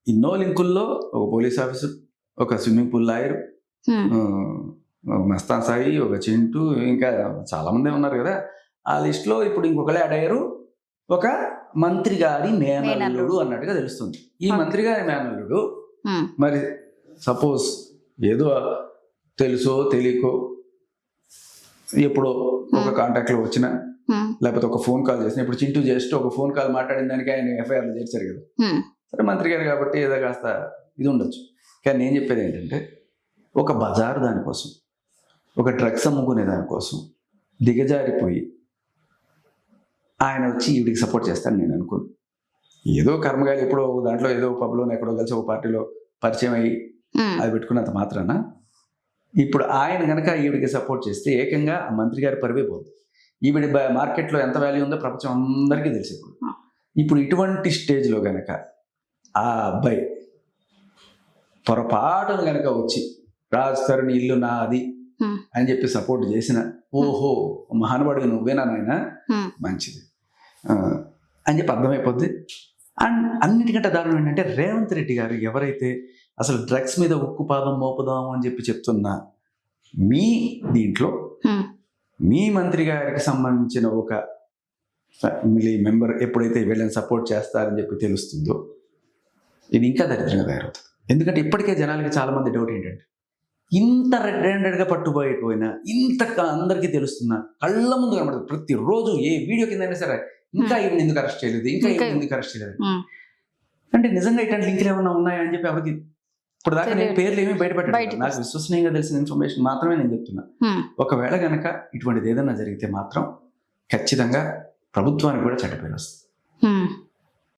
ఎన్నో లింకుల్లో ఒక police officer, ఒక swimming pool lawyer, Mastan Sai, ఒక చింటూ, ఇంకా చాలా మంది ఉన్నారు కదా. ఆ లిస్ట్ లో ఇప్పుడు ఇంకొకళ్ళు యాడ్ అయ్యారు, ఒక మంత్రి గారి మేనల్లుడు అన్నట్టుగా తెలుస్తుంది. ఈ మంత్రి గారి మేనల్లుడు మరి సపోజ్ ఏదో తెలుసో తెలియకో ఎప్పుడో ఒక కాంటాక్ట్ లో వచ్చిన, లేకపోతే ఒక ఫోన్ కాల్ చేసిన, ఇప్పుడు చింటూ జస్ట్ ఒక ఫోన్ కాల్ మాట్లాడిన దానికి ఆయన ఎఫ్ఐఆర్ చేర్చారు కదా. సరే మంత్రి గారు కాబట్టి ఏదో కాస్త ఇది ఉండొచ్చు. కానీ నేను చెప్పేది ఏంటంటే, ఒక బజారు దానికోసం, ఒక డ్రగ్స్ అమ్ముకునే దానికోసం దిగజారిపోయి ఆయన వచ్చి ఈవిడికి సపోర్ట్ చేస్తాను నేను అనుకోను. ఏదో కర్మగాలి ఎప్పుడో దాంట్లో ఏదో పబ్లో ఎక్కడో కలిసి ఒక పార్టీలో పరిచయం అయ్యి అది పెట్టుకున్నంత మాత్రాన ఇప్పుడు ఆయన కనుక ఈవిడికి సపోర్ట్ చేస్తే ఏకంగా ఆ మంత్రి గారి పరివే పోతుంది. ఈవిడ మార్కెట్లో ఎంత వాల్యూ ఉందో ప్రపంచం అందరికీ తెలిసి ఇప్పుడు ఇటువంటి స్టేజ్లో కనుక ఆ అబ్బాయి పొరపాటును కనుక వచ్చి రాజ్ తరుణ్ ఇల్లు నాది అని చెప్పి సపోర్ట్ చేసిన, ఓహో మహానుభావుడిగా నువ్వేనా నాయన, మంచిది అని చెప్పి అర్థమైపోద్ది. అండ్ అన్నిటికంటే దారుణం ఏంటంటే, రేవంత్ రెడ్డి గారు ఎవరైతే అసలు డ్రగ్స్ మీద ఉక్కుపాదం మోపుదాము అని చెప్పి చెప్తున్నా, మీ దీంట్లో మీ మంత్రి గారికి సంబంధించిన ఒక ఫ్యామిలీ మెంబర్ ఎప్పుడైతే వీళ్ళని సపోర్ట్ చేస్తారని చెప్పి తెలుస్తుందో, ఇది ఇంకా దరిద్రంగా తయారవుతుంది. ఎందుకంటే ఇప్పటికే జనాలకి చాలా మంది డౌట్ ఏంటంటే, ఇంత రెడ్ హ్యాండెడ్గా పట్టుబోయిపోయినా, ఇంత అందరికీ తెలుస్తున్నా, కళ్ళ ముందు కనబడుతుంది ప్రతిరోజు ఏ వీడియో కిందైనా సరే, ఇంకా ఈవెన్ ఎందుకు అరెస్ట్ చేయలేదు, ఇంకా ఈవెన్ ఎందుకు అరెస్ట్ చేయలేదు అంటే నిజంగా ఇట్లాంటి లింకులు ఏమన్నా ఉన్నాయా అని చెప్పి ఎవరికి ఇప్పుడు దాకా నేను పేర్లు ఏమీ బయటపెట్టాను. నాకు విశ్వసనీయంగా తెలిసిన ఇన్ఫర్మేషన్ మాత్రమే నేను చెప్తున్నా. ఒకవేళ కనుక ఇటువంటిది ఏదైనా జరిగితే మాత్రం ఖచ్చితంగా ప్రభుత్వానికి కూడా చెడ్డ పేరు వస్తుంది.